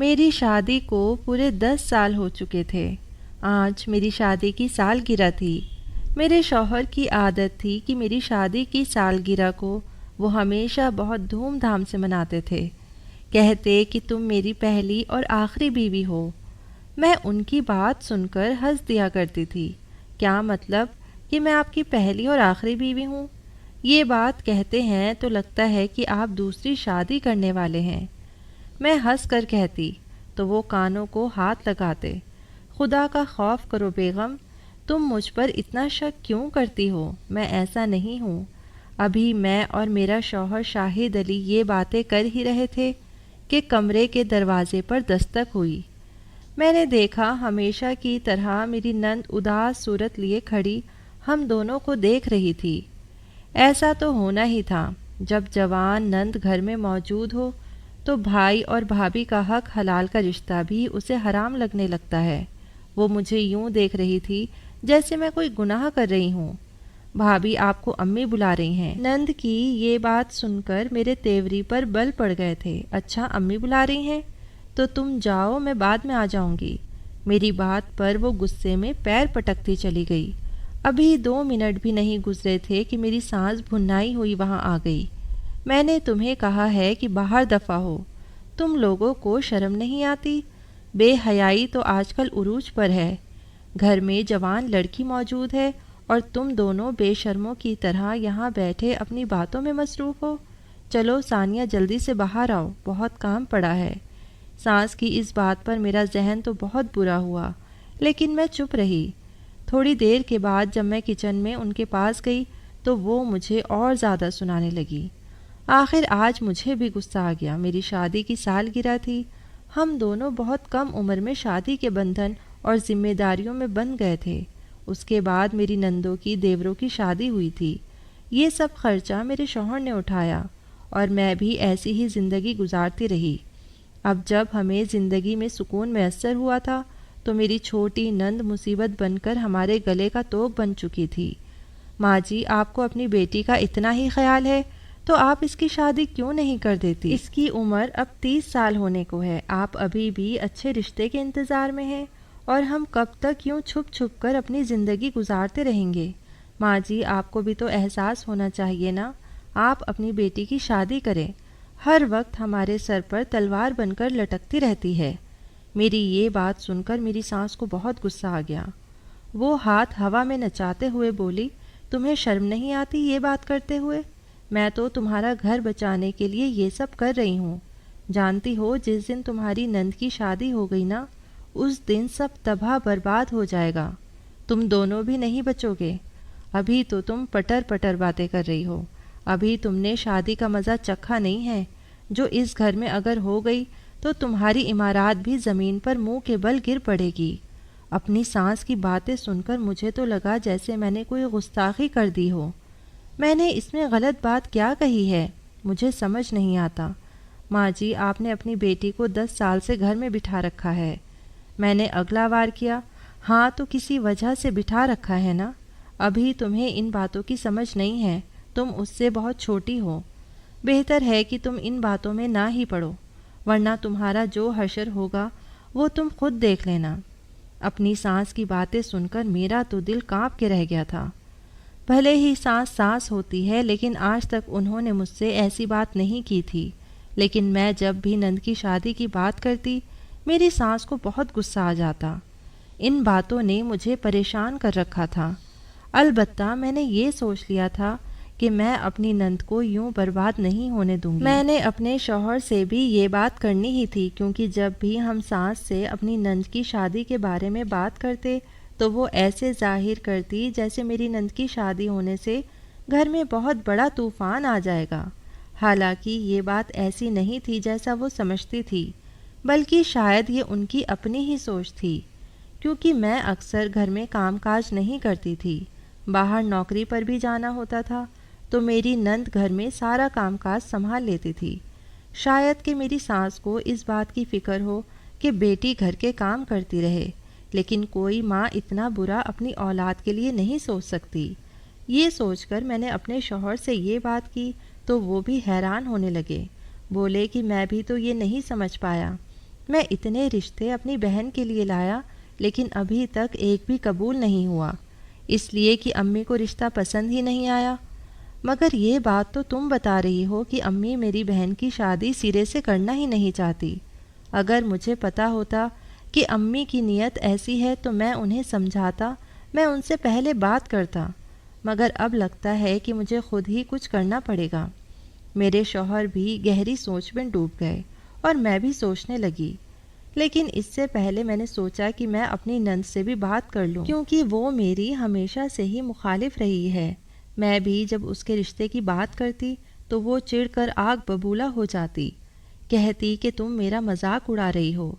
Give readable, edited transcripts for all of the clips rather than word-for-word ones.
میری شادی کو پورے 10 سال ہو چکے تھے۔ آج میری شادی کی سالگرہ تھی۔ میرے شوہر کی عادت تھی کہ میری شادی کی سالگرہ کو وہ ہمیشہ بہت دھوم دھام سے مناتے تھے۔ کہتے کہ تم میری پہلی اور آخری بیوی ہو۔ میں ان کی بات سن کر ہنس دیا کرتی تھی۔ کیا مطلب کہ میں آپ کی پہلی اور آخری بیوی ہوں؟ یہ بات کہتے ہیں تو لگتا ہے کہ آپ دوسری شادی کرنے والے ہیں۔ میں ہنس کر کہتی تو وہ کانوں کو ہاتھ لگاتے۔ خدا کا خوف کرو بیگم، تم مجھ پر اتنا شک کیوں کرتی ہو؟ میں ایسا نہیں ہوں۔ ابھی میں اور میرا شوہر شاہد علی یہ باتیں کر ہی رہے تھے کہ کمرے کے دروازے پر دستک ہوئی۔ میں نے دیکھا ہمیشہ کی طرح میری نند اداس صورت لیے کھڑی ہم دونوں کو دیکھ رہی تھی۔ ایسا تو ہونا ہی تھا، جب جوان نند گھر میں موجود ہو تو بھائی اور بھابھی کا حق حلال کا رشتہ بھی اسے حرام لگنے لگتا ہے۔ وہ مجھے یوں دیکھ رہی تھی جیسے میں کوئی گناہ کر رہی ہوں۔ بھابھی آپ کو امی بلا رہی ہیں۔ نند کی یہ بات سن کر میرے تیوری پر بل پڑ گئے تھے۔ اچھا امی بلا رہی ہیں تو تم جاؤ، میں بعد میں آ جاؤں گی۔ میری بات پر وہ غصے میں پیر پٹکتی چلی گئی۔ ابھی 2 منٹ بھی نہیں گزرے تھے کہ میری سانس بھنائی ہوئی وہاں آ گئی۔ میں نے تمہیں کہا ہے کہ باہر دفع ہو۔ تم لوگوں کو شرم نہیں آتی؟ بے حیائی تو آج کل عروج پر ہے۔ گھر میں جوان لڑکی موجود ہے اور تم دونوں بے شرموں کی طرح یہاں بیٹھے اپنی باتوں میں مصروف ہو۔ چلو ثانیہ جلدی سے باہر آؤ، بہت کام پڑا ہے۔ ساس کی اس بات پر میرا ذہن تو بہت برا ہوا، لیکن میں چپ رہی۔ تھوڑی دیر کے بعد جب میں کچن میں ان کے پاس گئی تو وہ مجھے اور زیادہ سنانے لگی۔ آخر آج مجھے بھی غصہ آ گیا۔ میری شادی کی سالگرہ تھی۔ ہم دونوں بہت کم عمر میں شادی کے بندھن اور ذمہ داریوں میں بندھ گئے تھے۔ اس کے بعد میری نندوں کی دیوروں کی شادی ہوئی تھی۔ یہ سب خرچہ میرے شوہر نے اٹھایا اور میں بھی ایسی ہی زندگی گزارتی رہی۔ اب جب ہمیں زندگی میں سکون میسر ہوا تھا تو میری چھوٹی نند مصیبت بن کر ہمارے گلے کا توق بن چکی تھی۔ ماں جی، آپ کو اپنی بیٹی کا اتنا ہی خیال ہے تو آپ اس کی شادی کیوں نہیں کر دیتی؟ اس کی عمر اب 30 سال ہونے کو ہے۔ آپ ابھی بھی اچھے رشتے کے انتظار میں ہیں اور ہم کب تک یوں چھپ چھپ کر اپنی زندگی گزارتے رہیں گے؟ ماں جی، آپ کو بھی تو احساس ہونا چاہیے نا۔ آپ اپنی بیٹی کی شادی کریں۔ ہر وقت ہمارے سر پر تلوار بن کر لٹکتی رہتی ہے۔ میری یہ بات سن کر میری سانس کو بہت غصہ آ گیا۔ وہ ہاتھ ہوا میں نچاتے ہوئے بولی، تمہیں شرم نہیں آتی یہ بات کرتے ہوئے؟ میں تو تمہارا گھر بچانے کے لیے یہ سب کر رہی ہوں۔ جانتی ہو جس دن تمہاری نند کی شادی ہو گئی نا، اس دن سب تباہ برباد ہو جائے گا۔ تم دونوں بھی نہیں بچو گے۔ ابھی تو تم پٹر پٹر باتیں کر رہی ہو۔ ابھی تم نے شادی کا مزہ چکھا نہیں ہے، جو اس گھر میں اگر ہو گئی تو تمہاری عمارات بھی زمین پر منہ کے بل گر پڑے گی۔ اپنی سانس کی باتیں سن کر مجھے تو لگا جیسے میں نے کوئی گستاخی کر دی ہو۔ میں نے اس میں غلط بات کیا کہی ہے؟ مجھے سمجھ نہیں آتا۔ ماں جی، آپ نے اپنی بیٹی کو 10 سال سے گھر میں بٹھا رکھا ہے۔ میں نے اگلا وار کیا، ہاں تو کسی وجہ سے بٹھا رکھا ہے نا۔ ابھی تمہیں ان باتوں کی سمجھ نہیں ہے، تم اس سے بہت چھوٹی ہو۔ بہتر ہے کہ تم ان باتوں میں نہ ہی پڑو، ورنہ تمہارا جو حشر ہوگا وہ تم خود دیکھ لینا۔ اپنی سانس کی باتیں سن کر میرا تو دل کانپ کے رہ گیا تھا۔ بھلے ہی سانس سانس ہوتی ہے، لیکن آج تک انہوں نے مجھ سے ایسی بات نہیں کی تھی۔ لیکن میں جب بھی نند کی شادی کی بات کرتی، میری سانس کو بہت غصہ آ جاتا۔ ان باتوں نے مجھے پریشان کر رکھا تھا۔ البتہ میں نے یہ سوچ لیا تھا کہ میں اپنی نند کو یوں برباد نہیں ہونے دوں گی۔ میں نے اپنے شوہر سے بھی یہ بات کرنی ہی تھی، کیونکہ جب بھی ہم ساس سے اپنی نند کی شادی کے بارے میں بات کرتے تو وہ ایسے ظاہر کرتی جیسے میری نند کی شادی ہونے سے گھر میں بہت بڑا طوفان آ جائے گا۔ حالانکہ یہ بات ایسی نہیں تھی جیسا وہ سمجھتی تھی، بلکہ شاید یہ ان کی اپنی ہی سوچ تھی، کیونکہ میں اکثر گھر میں کام کاج نہیں کرتی تھی، باہر نوکری پر بھی جانا ہوتا تھا، تو میری نند گھر میں سارا کام کاج سنبھال لیتی تھی۔ شاید کہ میری ساس کو اس بات کی فکر ہو کہ بیٹی گھر کے کام کرتی رہے، لیکن کوئی ماں اتنا برا اپنی اولاد کے لیے نہیں سوچ سکتی۔ یہ سوچ کر میں نے اپنے شوہر سے یہ بات کی تو وہ بھی حیران ہونے لگے۔ بولے کہ میں بھی تو یہ نہیں سمجھ پایا۔ میں اتنے رشتے اپنی بہن کے لیے لایا لیکن ابھی تک ایک بھی قبول نہیں ہوا، اس لیے کہ امی کو رشتہ پسند ہی نہیں آیا۔ مگر یہ بات تو تم بتا رہی ہو کہ امی میری بہن کی شادی سرے سے کرنا ہی نہیں چاہتی۔ اگر مجھے پتہ ہوتا کہ امی کی نیت ایسی ہے تو میں انہیں سمجھاتا، میں ان سے پہلے بات کرتا، مگر اب لگتا ہے کہ مجھے خود ہی کچھ کرنا پڑے گا۔ میرے شوہر بھی گہری سوچ میں ڈوب گئے اور میں بھی سوچنے لگی، لیکن اس سے پہلے میں نے سوچا کہ میں اپنی نند سے بھی بات کر لوں، کیونکہ وہ میری ہمیشہ سے ہی مخالف رہی ہے۔ میں بھی جب اس کے رشتے کی بات کرتی تو وہ چڑ کر آگ ببولا ہو جاتی، کہتی کہ تم میرا مذاق اڑا رہی ہو،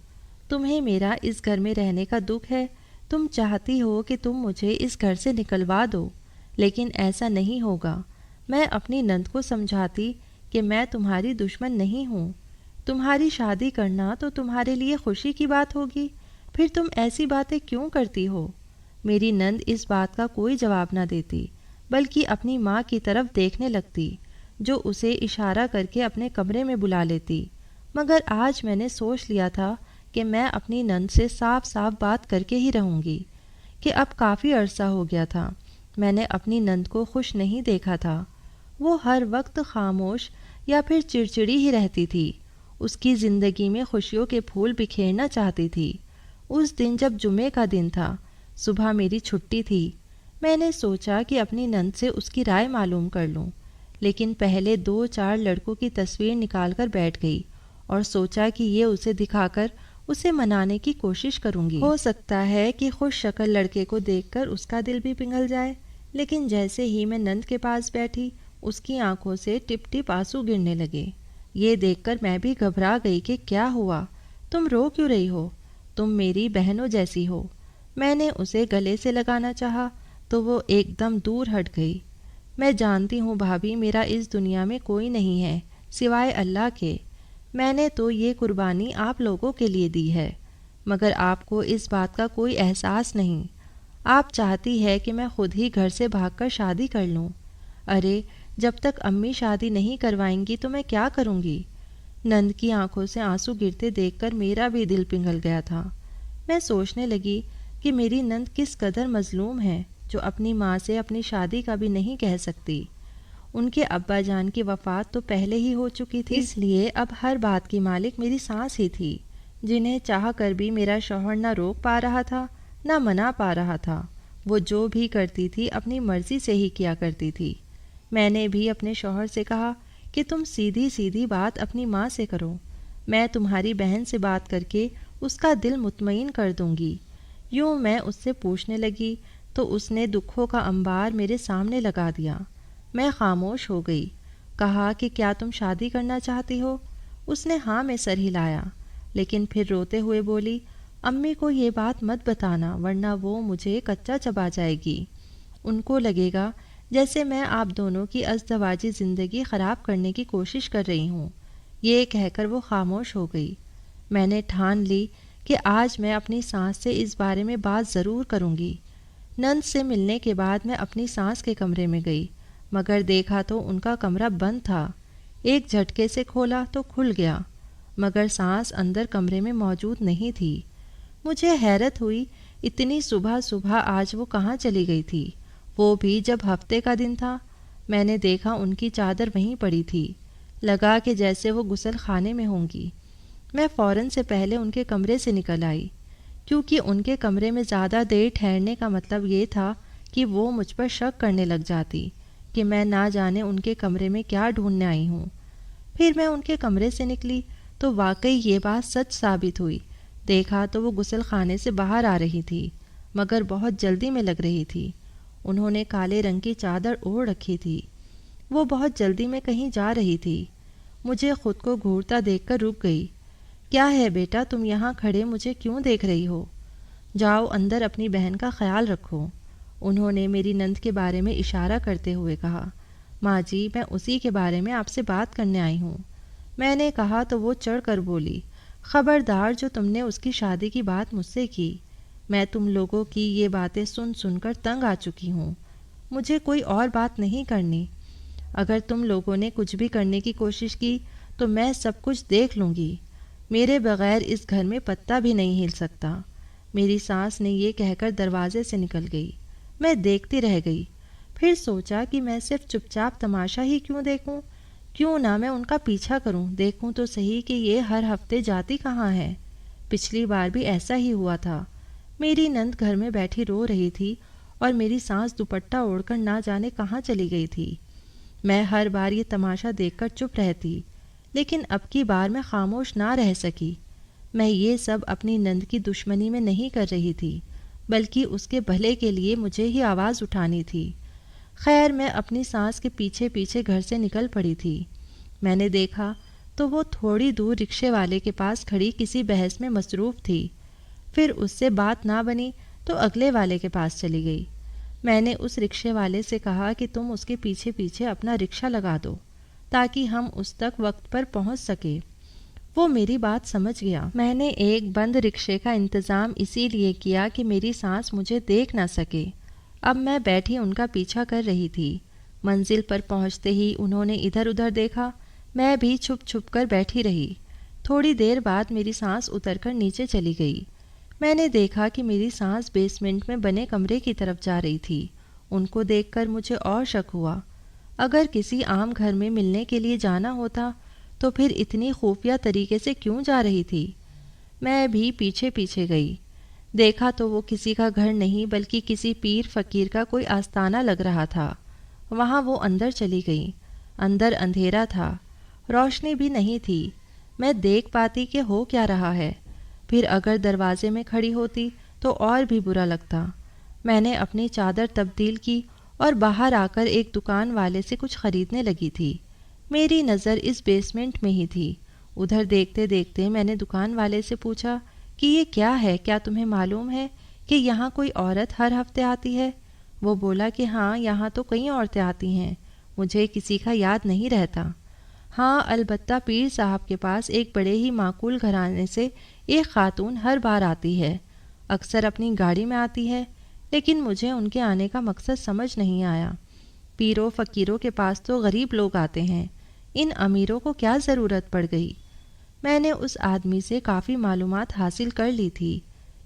تمہیں میرا اس گھر میں رہنے کا دکھ ہے، تم چاہتی ہو کہ تم مجھے اس گھر سے نکلوا دو، لیکن ایسا نہیں ہوگا۔ میں اپنی نند کو سمجھاتی کہ میں تمہاری دشمن نہیں ہوں، تمہاری شادی کرنا تو تمہارے لیے خوشی کی بات ہوگی، پھر تم ایسی باتیں کیوں کرتی ہو؟ میری نند اس بات کا کوئی جواب نہ دیتی، بلکہ اپنی ماں کی طرف دیکھنے لگتی، جو اسے اشارہ کر کے اپنے کمرے میں بلا لیتی۔ مگر آج میں نے سوچ لیا تھا کہ میں اپنی نند سے صاف صاف بات کر کے ہی رہوں گی، کہ اب کافی عرصہ ہو گیا تھا میں نے اپنی نند کو خوش نہیں دیکھا تھا۔ وہ ہر وقت خاموش یا پھر چڑچڑی ہی رہتی تھی، اس کی زندگی میں خوشیوں کے پھول بکھیرنا چاہتی تھی۔ اس دن جب جمعے کا دن تھا، صبح میری چھٹی تھی، میں نے سوچا کہ اپنی نند سے اس کی رائے معلوم کر لوں، لیکن پہلے 2-4 لڑکوں کی تصویر نکال کر بیٹھ گئی اور سوچا کہ یہ اسے دکھا کر اسے منانے کی کوشش کروں گی، ہو سکتا ہے کہ خوش شکل لڑکے کو دیکھ کر اس کا دل بھی پگھل جائے۔ لیکن جیسے ہی میں نند کے پاس بیٹھی، اس کی آنکھوں سے ٹپ ٹپ آنسو گرنے لگے۔ یہ دیکھ کر میں بھی گھبرا گئی کہ کیا ہوا، تم رو کیوں رہی ہو، تم میری بہنوں جیسی ہو۔ میں نے اسے گلے سے لگانا چاہا تو وہ ایک دم دور ہٹ گئی۔ میں جانتی ہوں بھابھی، میرا اس دنیا میں کوئی نہیں ہے سوائے اللہ کے، میں نے تو یہ قربانی آپ لوگوں کے لیے دی ہے، مگر آپ کو اس بات کا کوئی احساس نہیں۔ آپ چاہتی ہے کہ میں خود ہی گھر سے بھاگ کر شادی کر لوں۔ ارے جب تک امی شادی نہیں کروائیں گی تو میں کیا کروں گی؟ نند کی آنکھوں سے آنسو گرتے دیکھ کر میرا بھی دل پگھل گیا تھا۔ میں سوچنے لگی کہ میری نند کس قدر مظلوم ہے، جو اپنی ماں سے اپنی شادی کا بھی نہیں کہہ سکتی۔ ان کے ابا جان کی وفات تو پہلے ہی ہو چکی تھی، اس لیے اب ہر بات کی مالک میری سانس ہی تھی، جنہیں چاہ کر بھی میرا شوہر نہ روک پا رہا تھا نہ منا پا رہا تھا۔ وہ جو بھی کرتی تھی اپنی مرضی سے ہی کیا کرتی تھی۔ میں نے بھی اپنے شوہر سے کہا کہ تم سیدھی سیدھی بات اپنی ماں سے کرو، میں تمہاری بہن سے بات کر کے اس کا دل مطمئن کر دوں گی۔ یوں میں اس سے پوچھنے لگی تو اس نے دکھوں کا انبار میرے سامنے لگا دیا۔ میں خاموش ہو گئی۔ کہا کہ کیا تم شادی کرنا چاہتی ہو؟ اس نے ہاں میں سر ہلایا، لیکن پھر روتے ہوئے بولی، امی کو یہ بات مت بتانا ورنہ وہ مجھے کچا چبا جائے گی، ان کو لگے گا جیسے میں آپ دونوں کی ازدواجی زندگی خراب کرنے کی کوشش کر رہی ہوں۔ یہ کہہ کر وہ خاموش ہو گئی۔ میں نے ٹھان لی کہ آج میں اپنی سانس سے اس بارے میں بات ضرور کروں گی۔ نند سے ملنے کے بعد میں اپنی سانس کے کمرے میں گئی، مگر دیکھا تو ان کا کمرہ بند تھا۔ ایک جھٹکے سے کھولا تو کھل گیا، مگر سانس اندر کمرے میں موجود نہیں تھی۔ مجھے حیرت ہوئی، اتنی صبح صبح آج وہ کہاں چلی گئی تھی، وہ بھی جب ہفتے کا دن تھا۔ میں نے دیکھا ان کی چادر وہیں پڑی تھی، لگا کہ جیسے وہ غسل خانے میں ہوں گی۔ میں فوراً سے پہلے ان کے کمرے سے نکل آئی، کیونکہ ان کے کمرے میں زیادہ دیر ٹھہرنے کا مطلب یہ تھا کہ وہ مجھ پر شک کرنے لگ جاتی کہ میں نہ جانے ان کے کمرے میں کیا ڈھونڈنے آئی ہوں۔ پھر میں ان کے کمرے سے نکلی تو واقعی یہ بات سچ ثابت ہوئی۔ دیکھا تو وہ غسل خانے سے باہر آ رہی تھی، مگر بہت جلدی میں لگ رہی تھی۔ انہوں نے کالے رنگ کی چادر اوڑھ رکھی تھی۔ وہ بہت جلدی میں کہیں جا رہی تھی۔ مجھے خود کو گھورتا دیکھ کر رک گئی۔ کیا ہے بیٹا، تم یہاں کھڑے مجھے کیوں دیکھ رہی ہو؟ جاؤ اندر اپنی بہن کا خیال رکھو، انہوں نے میری نند کے بارے میں اشارہ کرتے ہوئے کہا۔ ماں جی، میں اسی کے بارے میں آپ سے بات کرنے آئی ہوں، میں نے کہا تو وہ چڑھ کر بولی، خبردار جو تم نے اس کی شادی کی بات مجھ سے کی، میں تم لوگوں کی یہ باتیں سن سن کر تنگ آ چکی ہوں، مجھے کوئی اور بات نہیں کرنی۔ اگر تم لوگوں نے کچھ بھی کرنے کی کوشش کی تو میں سب کچھ دیکھ لوں گی۔ میرے بغیر اس گھر میں پتا بھی نہیں ہل سکتا۔ میری ساس نے یہ کہہ کر دروازے سے نکل گئی۔ میں دیکھتی رہ گئی، پھر سوچا کہ میں صرف چپ چاپ تماشا ہی کیوں دیکھوں، کیوں نہ میں ان کا پیچھا کروں، دیکھوں تو صحیح کہ یہ ہر ہفتے جاتی کہاں ہے۔ پچھلی بار بھی ایسا ہی ہوا تھا۔ میری نند گھر میں بیٹھی رو رہی تھی اور میری سانس دوپٹہ اوڑھ کر نہ جانے کہاں چلی گئی تھی۔ میں ہر بار یہ تماشا دیکھ کر چپ رہتی، لیکن اب کی بار میں خاموش نہ رہ سکی۔ میں یہ سب اپنی نند کی دشمنی میں نہیں کر رہی تھی، بلکہ اس کے بھلے کے لیے مجھے ہی آواز اٹھانی تھی۔ خیر میں اپنی سانس کے پیچھے پیچھے گھر سے نکل پڑی تھی۔ میں نے دیکھا تو وہ تھوڑی دور رکشے والے کے پاس کھڑی کسی بحث میں مصروف تھی۔ پھر اس سے بات نہ بنی تو اگلے والے کے پاس چلی گئی۔ میں نے اس رکشے والے سے کہا کہ تم اس کے پیچھے پیچھے اپنا رکشہ لگا دو تاکہ ہم اس تک وقت پر پہنچ سکے۔ وہ میری بات سمجھ گیا۔ میں نے ایک بند رکشے کا انتظام اسی لیے کیا کہ میری سانس مجھے دیکھ نہ سکے۔ اب میں بیٹھی ان کا پیچھا کر رہی تھی۔ منزل پر پہنچتے ہی انہوں نے ادھر ادھر دیکھا، میں بھی چھپ چھپ کر بیٹھی رہی۔ تھوڑی دیر بعد میری سانس اتر کر نیچے چلی گئی۔ میں نے دیکھا کہ میری سانس بیسمنٹ میں بنے کمرے کی طرف جا رہی تھی۔ ان کو دیکھ کر مجھے اور شک ہوا۔ اگر کسی عام گھر میں ملنے کے لیے جانا ہوتا تو پھر اتنی خفیہ طریقے سے کیوں جا رہی تھی؟ میں بھی پیچھے پیچھے گئی۔ دیکھا تو وہ کسی کا گھر نہیں بلکہ کسی پیر فقیر کا کوئی آستانہ لگ رہا تھا۔ وہاں وہ اندر چلی گئی۔ اندر اندھیرا تھا، روشنی بھی نہیں تھی۔ میں دیکھ پاتی کہ ہو کیا رہا ہے۔ پھر اگر دروازے میں کھڑی ہوتی تو اور بھی برا لگتا۔ میں نے اپنی چادر تبدیل کی اور باہر آ کر ایک دکان والے سے کچھ خریدنے لگی تھی۔ میری نظر اس بیسمنٹ میں ہی تھی۔ ادھر دیکھتے دیکھتے میں نے دکان والے سے پوچھا کہ یہ کیا ہے، کیا تمہیں معلوم ہے کہ یہاں کوئی عورت ہر ہفتے آتی ہے؟ وہ بولا کہ ہاں، یہاں تو کئی عورتیں آتی ہیں، مجھے کسی کا یاد نہیں رہتا۔ ہاں، البتہ پیر صاحب کے پاس ایک بڑے ہی معقول گھرانے سے ایک خاتون ہر بار آتی ہے، اکثر اپنی گاڑی میں آتی ہے، لیکن مجھے ان کے آنے کا مقصد سمجھ نہیں آیا۔ پیروں فقیروں کے پاس تو غریب لوگ آتے ہیں، ان امیروں کو کیا ضرورت پڑ گئی؟ میں نے اس آدمی سے کافی معلومات حاصل کر لی تھی۔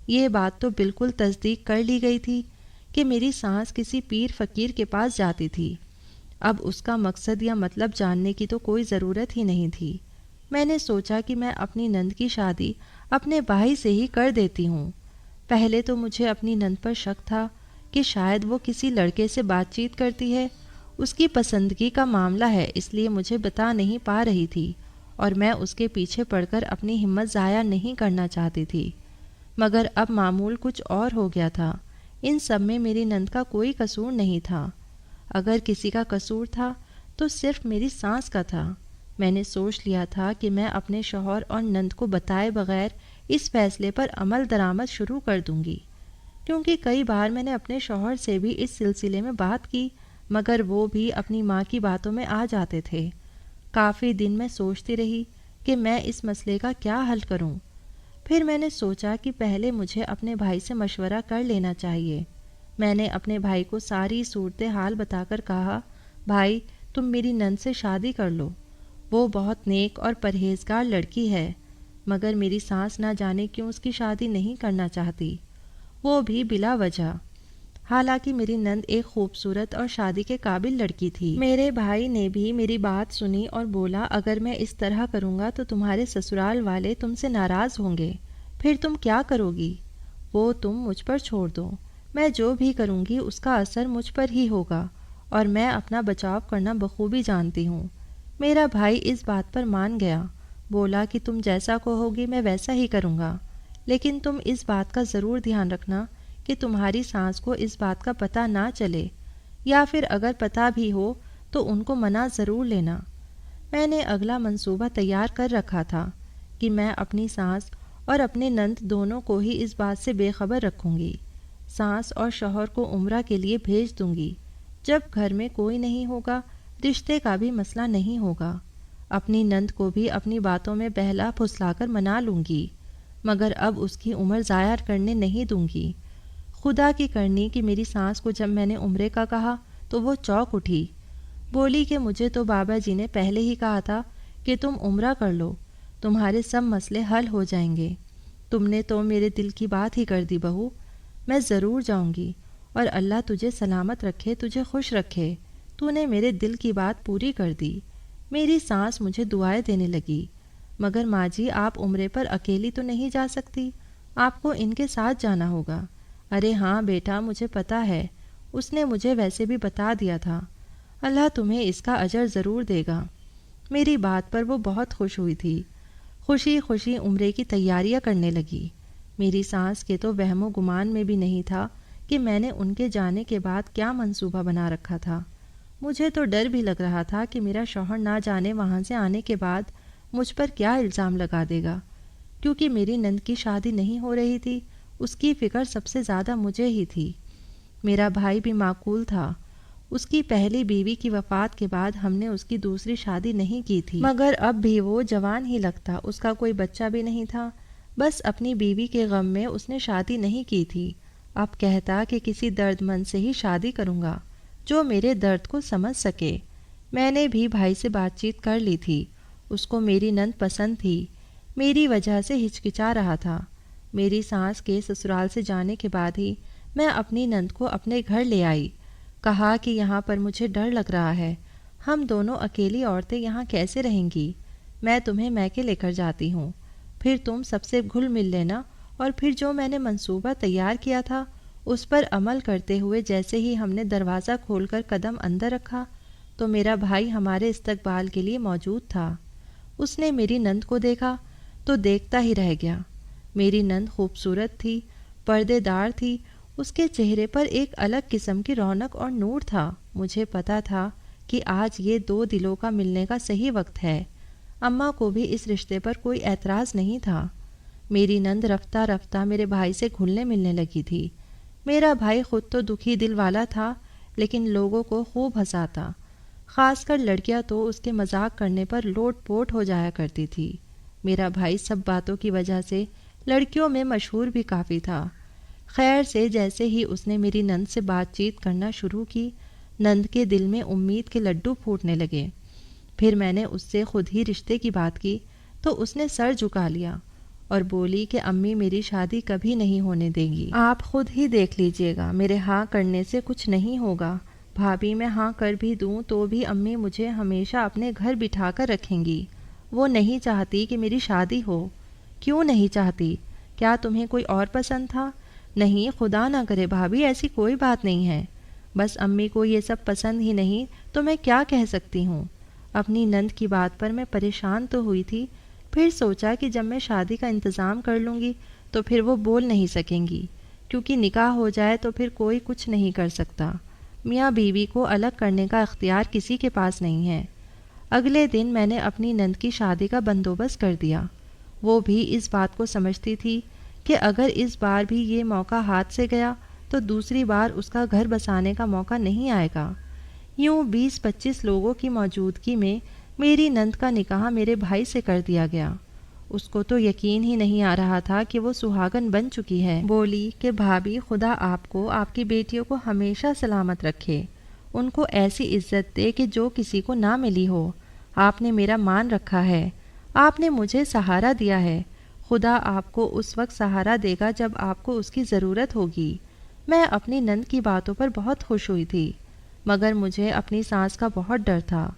یہ بات تو بالکل تصدیق کر لی گئی تھی کہ میری سانس کسی پیر فقیر کے پاس جاتی تھی۔ اب اس کا مقصد یا مطلب جاننے کی تو کوئی ضرورت ہی نہیں تھی۔ میں نے سوچا کہ میں اپنی نند کی شادی اپنے بھائی سے ہی کر دیتی ہوں۔ پہلے تو مجھے اپنی نند پر شک تھا کہ شاید وہ کسی لڑکے سے بات چیت کرتی ہے، اس کی پسندگی کا معاملہ ہے، اس لیے مجھے بتا نہیں پا رہی تھی اور میں اس کے پیچھے پڑ کر اپنی ہمت ضائع نہیں کرنا چاہتی تھی۔ مگر اب معمول کچھ اور ہو گیا تھا۔ ان سب میں میری نند کا کوئی قصور نہیں تھا۔ اگر کسی کا قصور تھا تو صرف میری سانس کا تھا۔ میں نے سوچ لیا تھا کہ میں اپنے شوہر اور نند کو بتائے بغیر اس فیصلے پر عمل درآمد شروع کر دوں گی، کیونکہ کئی بار میں نے اپنے شوہر سے بھی اس سلسلے میں بات کی، مگر وہ بھی اپنی ماں کی باتوں میں آ جاتے تھے۔ کافی دن میں سوچتی رہی کہ میں اس مسئلے کا کیا حل کروں۔ پھر میں نے سوچا کہ پہلے مجھے اپنے بھائی سے مشورہ کر لینا چاہیے۔ میں نے اپنے بھائی کو ساری صورتحال بتا کر کہا، بھائی، تم میری نند سے شادی کر لو، وہ بہت نیک اور پرہیزگار لڑکی ہے، مگر میری سانس نہ جانے کیوں اس کی شادی نہیں کرنا چاہتی، وہ بھی بلا وجہ۔ حالانکہ میری نند ایک خوبصورت اور شادی کے قابل لڑکی تھی۔ میرے بھائی نے بھی میری بات سنی اور بولا، اگر میں اس طرح کروں گا تو تمہارے سسرال والے تم سے ناراض ہوں گے، پھر تم کیا کرو گی؟ وہ تم مجھ پر چھوڑ دو، میں جو بھی کروں گی اس کا اثر مجھ پر ہی ہوگا اور میں اپنا بچاؤ کرنا بخوبی جانتی ہوں۔ میرا بھائی اس بات پر مان گیا، بولا کہ تم جیسا کہو گی میں ویسا ہی کروں گا، لیکن تم اس بات کا ضرور دھیان رکھنا کہ تمہاری سانس کو اس بات کا پتہ نہ چلے، یا پھر اگر پتہ بھی ہو تو ان کو منع ضرور لینا۔ میں نے اگلا منصوبہ تیار کر رکھا تھا کہ میں اپنی سانس اور اپنے نند دونوں کو ہی اس بات سے بے خبر رکھوں گی۔ سانس اور شوہر کو عمرہ کے لیے بھیج دوں گی۔ جب گھر میں کوئی نہیں ہوگا، رشتے کا بھی مسئلہ نہیں ہوگا۔ اپنی نند کو بھی اپنی باتوں میں بہلا پھسلا کر منا لوں گی، مگر اب اس کی عمر ضائع کرنے نہیں دوں گی۔ خدا کی کرنی کہ میری سانس کو جب میں نے عمرے کا کہا تو وہ چونک اٹھی، بولی کہ مجھے تو بابا جی نے پہلے ہی کہا تھا کہ تم عمرہ کر لو، تمہارے سب مسئلے حل ہو جائیں گے۔ تم نے تو میرے دل کی بات ہی کر دی بہو، میں ضرور جاؤں گی، اور اللہ تجھے سلامت رکھے، تجھے خوش رکھے۔ تو نے میرے دل کی بات پوری کر دی۔ میری سانس مجھے دعائیں دینے لگی۔ مگر ماں جی، آپ عمرے پر اکیلی تو نہیں جا سکتی، آپ کو ان کے ساتھ جانا ہوگا۔ ارے ہاں بیٹا، مجھے پتہ ہے، اس نے مجھے ویسے بھی بتا دیا تھا۔ اللہ تمہیں اس کا اجر ضرور دے گا۔ میری بات پر وہ بہت خوش ہوئی تھی۔ خوشی خوشی عمرے کی تیاریاں کرنے لگی۔ میری سانس کے تو وہم و گمان میں بھی نہیں تھا کہ میں نے ان کے جانے کے بعد کیا منصوبہ بنا رکھا تھا۔ مجھے تو ڈر بھی لگ رہا تھا کہ میرا شوہر نہ جانے وہاں سے آنے کے بعد مجھ پر کیا الزام لگا دے گا، کیونکہ میری نند کی شادی نہیں ہو رہی تھی۔ اس کی فکر سب سے زیادہ مجھے ہی تھی۔ میرا بھائی بھی معقول تھا۔ اس کی پہلی بیوی کی وفات کے بعد ہم نے اس کی دوسری شادی نہیں کی تھی، مگر اب بھی وہ جوان ہی لگتا، اس کا کوئی بچہ بھی نہیں تھا۔ بس اپنی بیوی کے غم میں اس نے شادی نہیں کی تھی۔ اب کہتا کہ کسی درد مند سے ہی شادی کروں گا جو میرے درد کو سمجھ سکے۔ میں نے بھی بھائی سے بات چیت کر لی تھی۔ اس کو میری نند پسند تھی، میری وجہ سے ہچکچا رہا تھا۔ میری سانس کے سسرال سے جانے کے بعد ہی میں اپنی نند کو اپنے گھر لے آئی۔ کہا کہ یہاں پر مجھے ڈر لگ رہا ہے، ہم دونوں اکیلی عورتیں یہاں کیسے رہیں گی؟ میں تمہیں میکے لے کر جاتی ہوں، پھر تم سب سے گھل مل لینا، اور پھر جو میں نے منصوبہ تیار کیا تھا اس پر عمل کرتے ہوئے جیسے ہی ہم نے دروازہ کھول کر قدم اندر رکھا تو میرا بھائی ہمارے استقبال کے لیے موجود تھا۔ اس نے میری نند کو دیکھا تو دیکھتا ہی رہ گیا۔ میری نند خوبصورت تھی، پردے دار تھی، اس کے چہرے پر ایک الگ قسم کی رونق اور نور تھا۔ مجھے پتا تھا کہ آج یہ دو دلوں کا ملنے کا صحیح وقت ہے۔ اماں کو بھی اس رشتے پر کوئی اعتراض نہیں تھا۔ میری نند رفتہ رفتہ میرے بھائی سے گھلنے ملنے لگی تھی۔ میرا بھائی خود تو دکھی دل والا تھا، لیکن لوگوں کو خوب ہنساتا، خاص کر لڑکیاں تو اس کے مذاق کرنے پر لوٹ پوٹ ہو جایا کرتی تھی۔ میرا بھائی سب باتوں کی وجہ سے لڑکیوں میں مشہور بھی کافی تھا۔ خیر سے جیسے ہی اس نے میری نند سے بات چیت کرنا شروع کی، نند کے دل میں امید کے لڈو پھوٹنے لگے۔ پھر میں نے اس سے خود ہی رشتے کی بات کی تو اس نے سر جھکا لیا اور بولی کہ امی میری شادی کبھی نہیں ہونے دیں گی، آپ خود ہی دیکھ لیجئے گا، میرے ہاں کرنے سے کچھ نہیں ہوگا۔ بھابھی میں ہاں کر بھی دوں تو بھی امی مجھے ہمیشہ اپنے گھر بٹھا کر رکھیں گی۔ وہ نہیں چاہتی کہ میری شادی ہو۔ کیوں نہیں چاہتی؟ کیا تمہیں کوئی اور پسند تھا؟ نہیں، خدا نہ کرے بھابھی، ایسی کوئی بات نہیں ہے۔ بس امی کو یہ سب پسند ہی نہیں تو میں کیا کہہ سکتی ہوں؟ اپنی نند کی بات پر میں پریشان تو ہوئی تھی، پھر سوچا کہ جب میں شادی کا انتظام کر لوں گی تو پھر وہ بول نہیں سکیں گی، کیونکہ نکاح ہو جائے تو پھر کوئی کچھ نہیں کر سکتا۔ میاں بیوی کو الگ کرنے کا اختیار کسی کے پاس نہیں ہے۔ اگلے دن میں نے اپنی نند کی شادی کا بندوبست کر دیا۔ وہ بھی اس بات کو سمجھتی تھی کہ اگر اس بار بھی یہ موقع ہاتھ سے گیا تو دوسری بار اس کا گھر بسانے کا موقع نہیں آئے گا۔ یوں 20-25 لوگوں کی موجودگی میں میری نند کا نکاح میرے بھائی سے کر دیا گیا۔ اس کو تو یقین ہی نہیں آ رہا تھا کہ وہ سہاگن بن چکی ہے۔ بولی کہ بھابھی، خدا آپ کو، آپ کی بیٹیوں کو ہمیشہ سلامت رکھے، ان کو ایسی عزت دے کہ جو کسی کو نہ ملی ہو۔ آپ نے میرا مان رکھا ہے، آپ نے مجھے سہارا دیا ہے، خدا آپ کو اس وقت سہارا دے گا جب آپ کو اس کی ضرورت ہوگی۔ میں اپنی نند کی باتوں پر بہت خوش ہوئی تھی، مگر مجھے اپنی سانس کا بہت ڈر تھا۔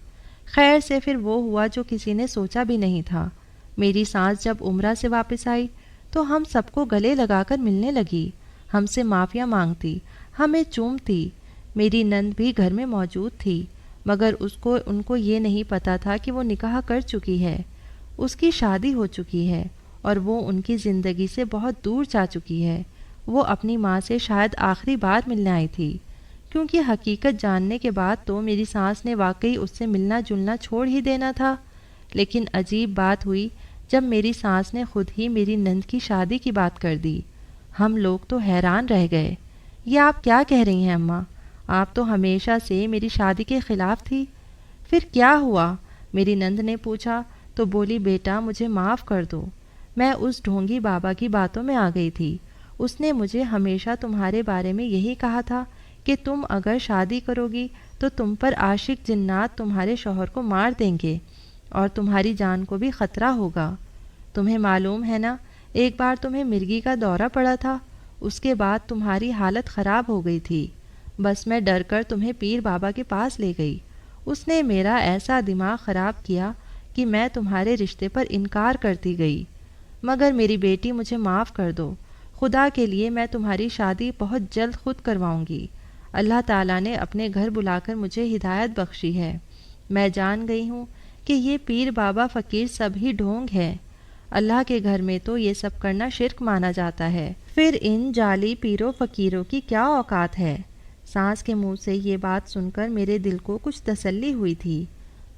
خیر سے پھر وہ ہوا جو کسی نے سوچا بھی نہیں تھا۔ میری سانس جب عمرہ سے واپس آئی تو ہم سب کو گلے لگا کر ملنے لگی، ہم سے معافیاں مانگتی، ہمیں چومتی۔ میری نند بھی گھر میں موجود تھی، مگر ان کو یہ نہیں پتا تھا کہ وہ نکاح کر چکی ہے، اس کی شادی ہو چکی ہے اور وہ ان کی زندگی سے بہت دور جا چکی ہے۔ وہ اپنی ماں سے شاید آخری بار ملنے آئی تھی، کیونکہ حقیقت جاننے کے بعد تو میری سانس نے واقعی اس سے ملنا جلنا چھوڑ ہی دینا تھا۔ لیکن عجیب بات ہوئی جب میری سانس نے خود ہی میری نند کی شادی کی بات کر دی۔ ہم لوگ تو حیران رہ گئے۔ یہ آپ کیا کہہ رہی ہیں اماں؟ آپ تو ہمیشہ سے میری شادی کے خلاف تھی۔ پھر کیا ہوا؟ میری نند نے پوچھا تو بولی، بیٹا مجھے معاف کر دو، میں اس ڈھونگی بابا کی باتوں میں آ گئی تھی۔ اس نے مجھے ہمیشہ تمہارے بارے میں یہی کہا تھا کہ تم اگر شادی کرو گی تو تم پر عاشق جنات تمہارے شوہر کو مار دیں گے اور تمہاری جان کو بھی خطرہ ہوگا۔ تمہیں معلوم ہے نا، ایک بار تمہیں مرگی کا دورہ پڑا تھا، اس کے بعد تمہاری حالت خراب ہو گئی تھی۔ بس میں ڈر کر تمہیں پیر بابا کے پاس لے گئی۔ اس نے میرا ایسا دماغ خراب کیا کہ میں تمہارے رشتے پر انکار کرتی گئی، مگر میری بیٹی مجھے معاف کر دو، خدا کے لیے میں تمہاری شادی بہت جلد خود کرواؤں گی۔ اللہ تعالیٰ نے اپنے گھر بلا کر مجھے ہدایت بخشی ہے۔ میں جان گئی ہوں کہ یہ پیر بابا فقیر سب ہی ڈھونگ ہے، اللہ کے گھر میں تو یہ سب کرنا شرک مانا جاتا ہے، پھر ان جعلی پیروں فقیروں کی کیا اوقات ہے؟ ساس کے منہ سے یہ بات سن کر میرے دل کو کچھ تسلی ہوئی تھی،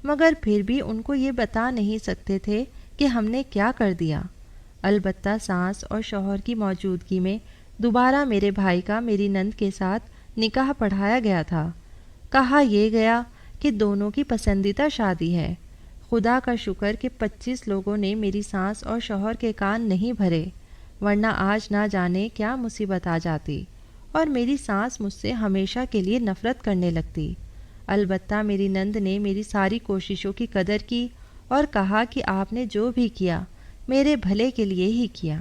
مگر پھر بھی ان کو یہ بتا نہیں سکتے تھے کہ ہم نے کیا کر دیا۔ البتہ ساس اور شوہر کی موجودگی میں دوبارہ میرے بھائی کا میری نند کے ساتھ نکاح پڑھایا گیا تھا۔ کہا یہ گیا کہ دونوں کی پسندیدہ شادی ہے۔ خدا کا شکر کہ 25 لوگوں نے میری ساس اور شوہر کے کان نہیں بھرے، ورنہ آج نہ جانے کیا مصیبت آ جاتی اور میری ساس مجھ سے ہمیشہ کے لیے نفرت کرنے لگتی۔ البتہ میری نند نے میری ساری کوششوں کی قدر کی اور کہا کہ آپ نے جو بھی کیا میرے بھلے کے لیے ہی کیا۔